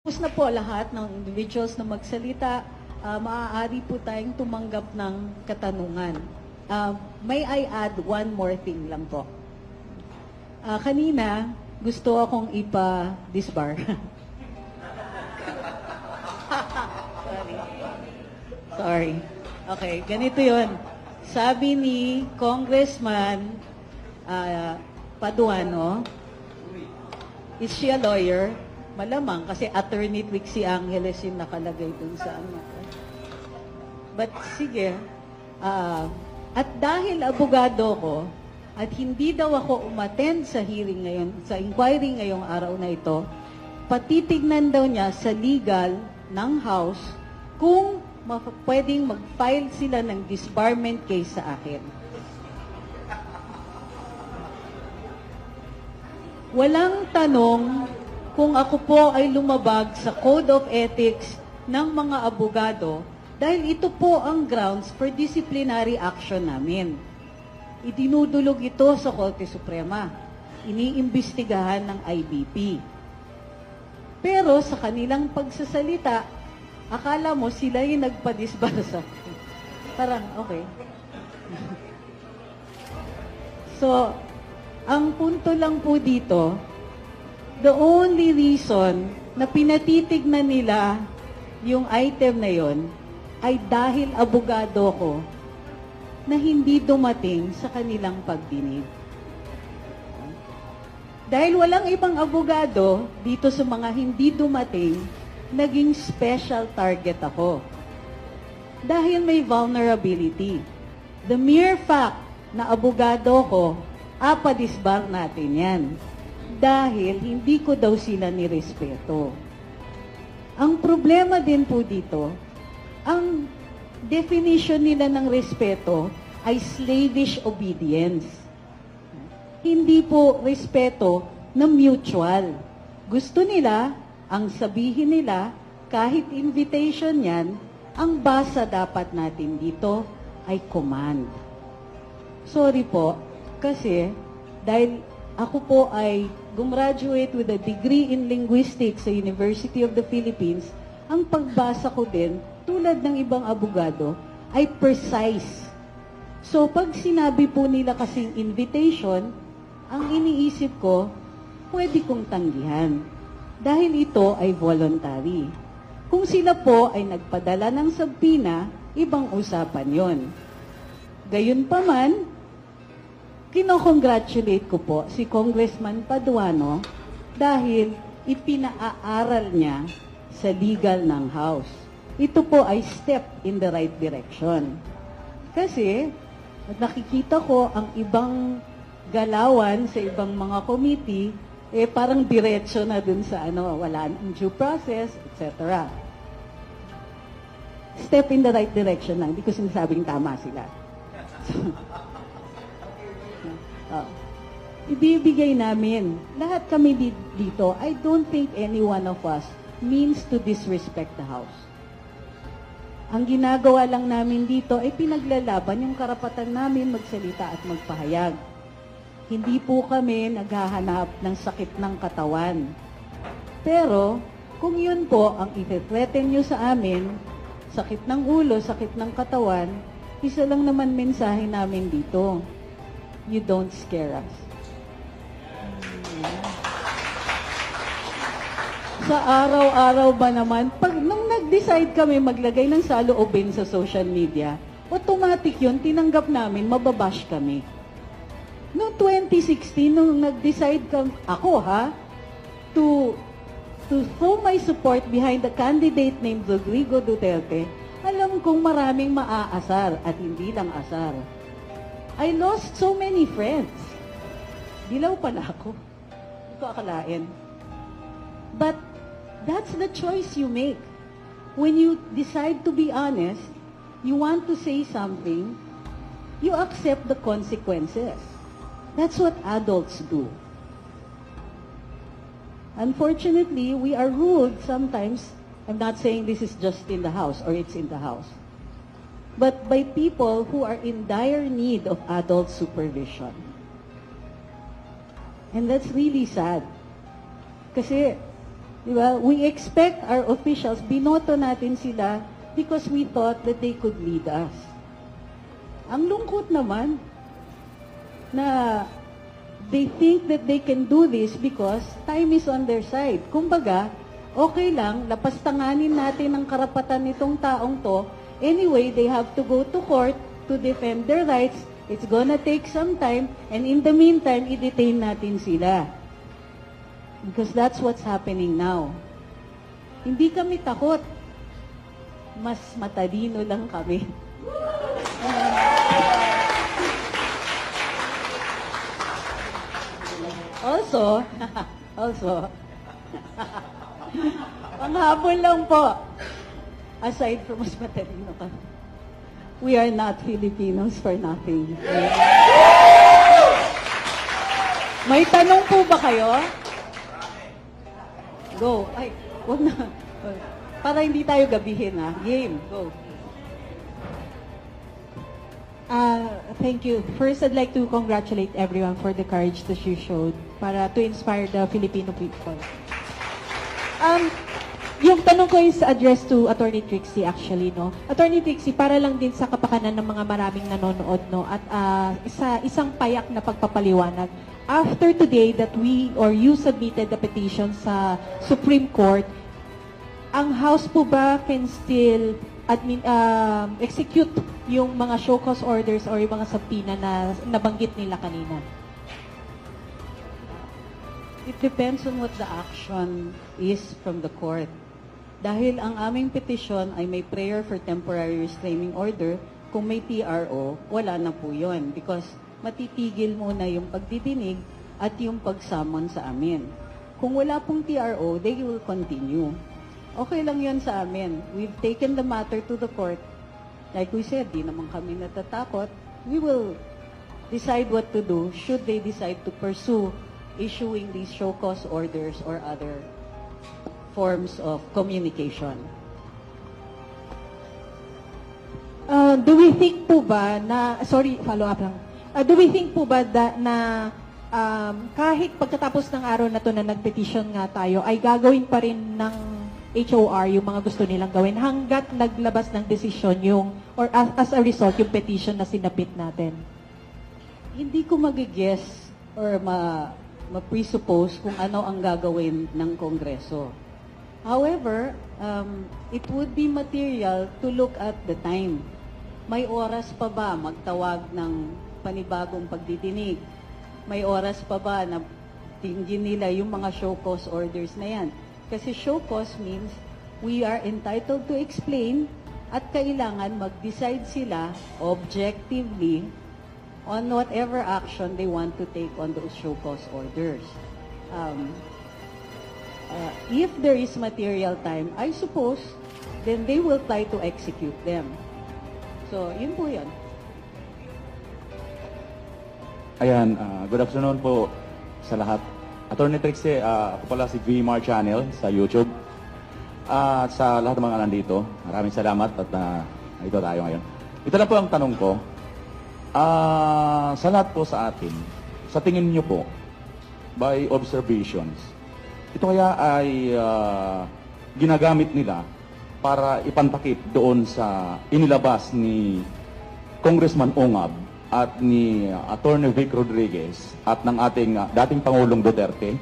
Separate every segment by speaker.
Speaker 1: Tapos na po lahat ng individuals na magsalita, maaari po tayong tumanggap ng katanungan. May I add one more thing lang po? Kanina, gusto akong ipa-disbar. Sorry. Okay, ganito yun. Sabi ni Congressman Paduano, is she a lawyer? Malamang, kasi attorney Trixie Angeles yung nakalagay dun sa ano. But sige, at dahil abogado ko, at hindi daw ako umattend sa hearing ngayon, sa inquiry ngayong araw na ito, patitignan daw niya sa legal ng House kung pwedeng mag-file sila ng disbarment case sa akin. Walang tanong kung ako po ay lumabag sa Code of Ethics ng mga abogado dahil ito po ang grounds for disciplinary action namin. Idinudulog ito sa Korte Suprema. Iniimbestigahan ng IBP. Pero sa kanilang pagsasalita, akala mo sila yung nagpadisbar sa akin. Parang, okay. So, ang punto lang po dito, the only reason na pinatitignan nila yung item na yon ay dahil abogado ko na hindi dumating sa kanilang pagdinig. Dahil walang ibang abogado dito sa mga hindi dumating, naging special target ako. Dahil may vulnerability. The mere fact na abogado ko, apadisbar natin yan. Dahil hindi ko daw sila nirespeto. Ang problema din po dito, ang definition nila ng respeto ay slavish obedience. Hindi po respeto na mutual. Gusto nila, ang sabihin nila, kahit invitation yan, ang basa dapat natin dito ay command. Sorry po, kasi dahil ako po ay gumraduate with a degree in linguistics sa University of the Philippines, ang pagbasa ko din, tulad ng ibang abogado, ay precise. So, pag sinabi po nila kasing invitation, ang iniisip ko, pwede kong tanggihan. Dahil ito ay voluntary. Kung sila po ay nagpadala ng subpoena, ibang usapan yon. Gayunpaman, kinocongratulate ko po si Congressman Paduano dahil ipinaaral niya sa legal ng House. Ito po ay step in the right direction. Kasi nakikita ko ang ibang galawan sa ibang mga committee, parang diretso na dun sa wala ng due process, etc. Step in the right direction lang. Hindi ko sinasabing tama sila. Ibibigay namin. Lahat kami dito, I don't think any one of us means to disrespect the House. Ang ginagawa lang namin dito ay pinaglalaban yung karapatan namin magsalita at magpahayag. Hindi po kami naghahanap ng sakit ng katawan. Pero, kung yun po ang ite-threaten nyo sa amin, sakit ng ulo, sakit ng katawan, isa lang naman mensahe namin dito. You don't scare us. Sa araw-araw ba naman, nung nag-decide kami maglagay ng saloobin sa social media, automatic yun, tinanggap namin, mababash kami. Noong 2016, nung nag-decide ako to throw my support behind the candidate named Rodrigo Duterte, alam kong maraming maaasar at hindi lang asar. I lost so many friends. Dilaw pala ako. Hindi ko akalain. But that's the choice you make. When you decide to be honest, you want to say something, you accept the consequences. That's what adults do. Unfortunately, we are ruled sometimes, I'm not saying this is just in the House or it's in the House, but by people who are in dire need of adult supervision. And that's really sad. Kasi Di ba? We expect our officials, binoto natin sila because we thought that they could lead us. Ang lungkot naman na they think that they can do this because time is on their side. Kumbaga, okay lang, lapastanganin natin ang karapatan nitong taong to. Anyway, they have to go to court to defend their rights. It's gonna take some time, and in the meantime, i-detain natin sila. Because that's what's happening now. Hindi kami takot. Mas matalino lang kami. Also, panghabol lang po. Aside from mas matalino ka, we are not Filipinos for nothing. May tanong po ba kayo? Go. Ay, wag na. Para hindi tayo gabihin, ha? Game. Go.
Speaker 2: Thank you. First, I'd like to congratulate everyone for the courage that you showed para to inspire the Filipino people. Yung tanong ko is addressed to Attorney Trixie actually, no? Attorney Trixie, para lang din sa kapakanan ng mga maraming nanonood, no? At isang payak na pagpapaliwanag. After today that we or you submitted the petition sa Supreme Court, ang House po ba can still execute yung mga show cause orders or yung mga subpoena na nabanggit nila kanina?
Speaker 1: It depends on what the action is from the court. Dahil ang aming petisyon ay may prayer for temporary restraining order, kung may TRO, wala na po yun. Because matitigil muna yung pagdidinig at yung pagsamon sa amin. Kung wala pong TRO, they will continue. Okay lang yun sa amin. We've taken the matter to the court. Like we said, di naman kami natatakot. We will decide what to do should they decide to pursue issuing these show cause orders or other forms of communication.
Speaker 2: Do we think po ba na, sorry, follow up lang. Do we think po ba na kahit pagkatapos ng araw na to na nag-petition nga tayo, ay gagawin pa rin ng HOR yung mga gusto nilang gawin hanggat naglabas ng desisyon yung, or as a result, yung petition na sinapit natin?
Speaker 1: Hindi ko mag-guess or ma-presuppose kung ano ang gagawin ng Kongreso. However, it would be material to look at the time. May oras pa ba magtawag ng panibagong pagdidinig? May oras pa ba na tingin nila yung mga show cause orders na yan? Kasi show cause means we are entitled to explain at kailangan mag-decide sila objectively on whatever action they want to take on those show cause orders. If there is material time, I suppose, then they will try to execute them. So, yun po yun.
Speaker 3: Ayan, good afternoon po sa lahat. Attorney Trixie, ako pala si VMAR Channel sa YouTube. At sa lahat ng mga nandito, maraming salamat at ito tayo ngayon. Ito lang po ang tanong ko. Sa lahat po sa atin, sa tingin niyo po, by observations, ito kaya ay ginagamit nila para ipantakip doon sa inilabas ni Congressman Ongab at ni Attorney Vic Rodriguez at ng ating dating Pangulong Duterte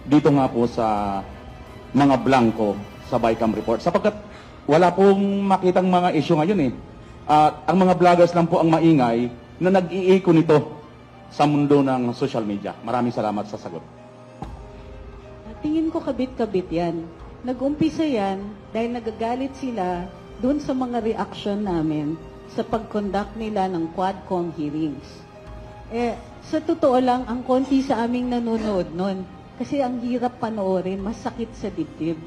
Speaker 3: dito nga po sa mga blanco sa BICAM report. Sapagkat wala pong makitang mga issue ngayon eh. At ang mga vloggers lang po ang maingay na nag-iiko nito sa mundo ng social media. Maraming salamat sa sagot.
Speaker 1: Tingin ko kabit-kabit yan. Nag-umpisa yan dahil nagagalit sila doon sa mga reaction namin sa pag-conduct nila ng Quadcom hearings. Sa totoo lang, ang konti sa aming nanonood nun. Kasi ang hirap panoorin, masakit sa dibdib.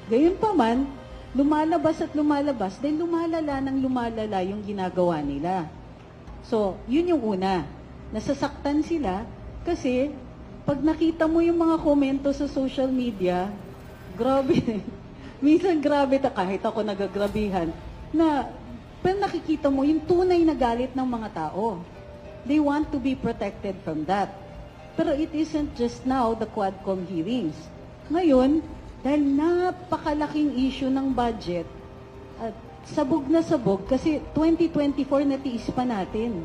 Speaker 1: Gayunpaman, lumalabas at lumalabas dahil lumalala ng lumalala yung ginagawa nila. So, yun yung una. Nasasaktan sila kasi pag nakita mo yung mga komento sa social media, grabe. Minsan grabe, kahit ako nagagrabihan, na pero nakikita mo yung tunay na galit ng mga tao. They want to be protected from that. Pero it isn't just now the Quadcom hearings. Ngayon, Dahil napakalaking issue ng budget at sabog na sabog kasi 2024 natiis pa natin.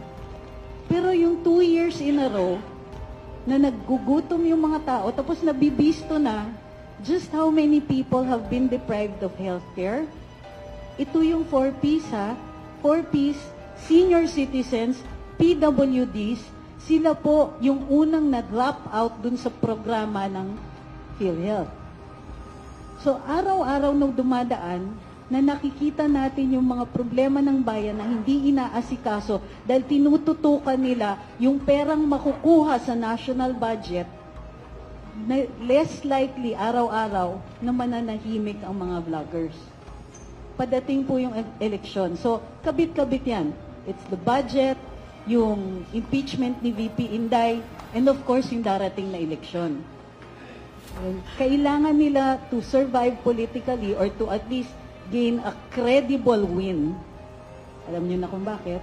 Speaker 1: Pero yung 2 years in a row na naggugutom yung mga tao tapos nabibisto na just how many people have been deprived of healthcare. Ito yung 4 Ps ha. 4 Ps, senior citizens, PWDs, sila po yung unang na-drop out dun sa programa ng PhilHealth. So, araw-araw nung dumadaan, na nakikita natin yung mga problema ng bayan na hindi inaasikaso dahil tinututukan nila yung perang makukuha sa national budget, na less likely araw-araw na mananahimik ang mga vloggers. Padating po yung eleksyon. So, kabit-kabit yan. It's the budget, yung impeachment ni VP Inday, and of course, yung darating na eleksyon. Kailangan nila to survive politically or to at least gain a credible win. Alam niyo na kung bakit.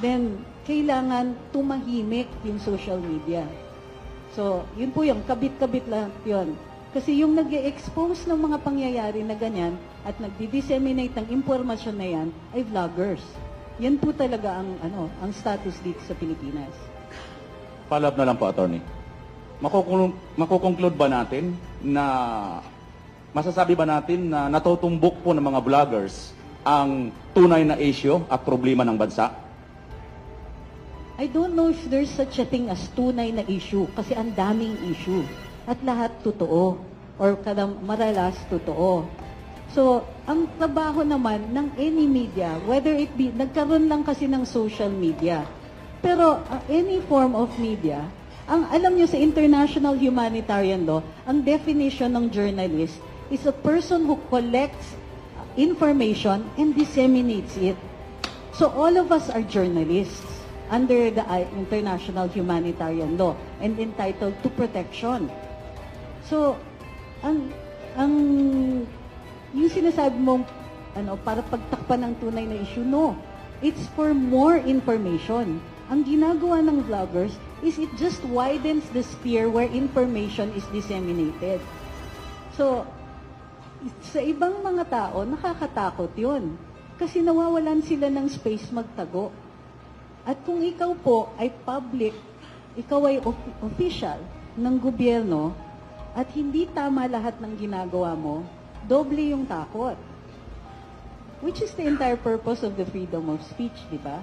Speaker 1: Then, kailangan tumahimik yung social media. So, yun po yung kabit-kabit lang yun. Kasi yung nag-expose ng mga pangyayari na ganyan at nagdi-disseminate ng impormasyon na yan ay vloggers. Yan po talaga ang status dito sa Pilipinas.
Speaker 3: Follow up na lang po, Attorney. Makukonclude ba natin na masasabi ba natin na natutumbok po ng mga vloggers ang tunay na issue at problema ng bansa?
Speaker 1: I don't know if there's such a thing as tunay na issue kasi ang daming issue. At lahat totoo or maralas totoo. So, ang trabaho naman ng any media, whether it be, nagkaroon lang kasi ng social media. Pero any form of media, ang alam nyo sa international humanitarian law, ang definition ng journalist is a person who collects information and disseminates it. So all of us are journalists under the international humanitarian law and entitled to protection. So, yung sinasabi mong para pagtakpan ng tunay na issue, no. It's for more information. Ang ginagawa ng vloggers is it just widens the sphere where information is disseminated. So, sa ibang mga tao, nakakatakot yun. Kasi nawawalan sila ng space magtago. At kung ikaw po ay public, ikaw ay official ng gobyerno, at hindi tama lahat ng ginagawa mo, doble yung takot. Which is the entire purpose of the freedom of speech, di ba?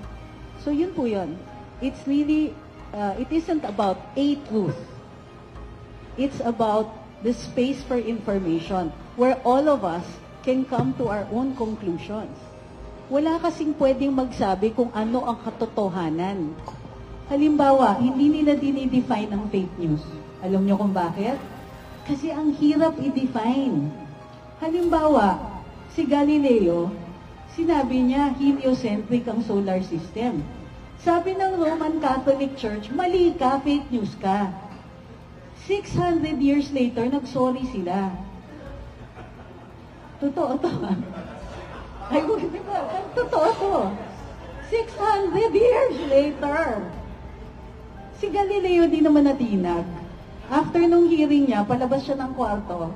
Speaker 1: So yun po yun. It's really, it isn't about a truth. It's about the space for information where all of us can come to our own conclusions. Wala kasing pwedeng magsabi kung ano ang katotohanan. Halimbawa, hindi nila dinidefine ang fake news. Alam nyo kung bakit? Kasi ang hirap i-define. Halimbawa, si Galileo, sinabi niya, heliocentric ang solar system. Sabi ng Roman Catholic Church, mali ka, fake news ka. 600 years later, nag-sorry sila. Totoo to. Ay, totoo to. 600 years later. Si Galileo di naman natinag. After nung hearing niya, palabas siya ng kwarto.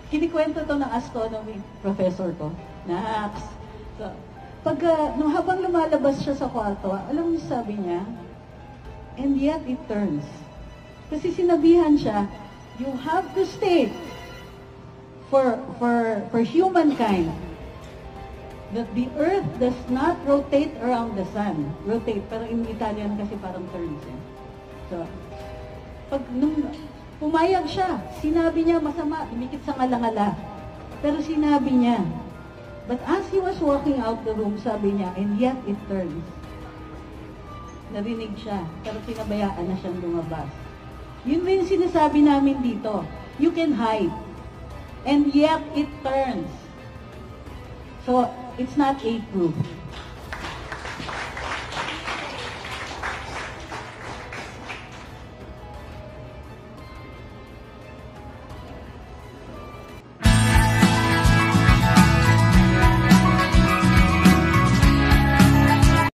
Speaker 1: Kinikwento to ng astronomy professor ko. Nax. So, nung habang lumalabas siya sa kwarto, alam mo sabi niya, and yet it turns. Kasi sinabihan siya, you have to stay for humankind that the earth does not rotate around the sun. Rotate, pero in Italian kasi parang turns. So, nung pumayag siya, sinabi niya masama, dumikit sa ngalangala. Pero sinabi niya, but as he was walking out the room, sabi niya, and yet it turns. Narinig siya, pero pinabayaan na siyang lumabas. Yun rin sinasabi namin dito. You can hide, and yet it turns. So, it's not a proof.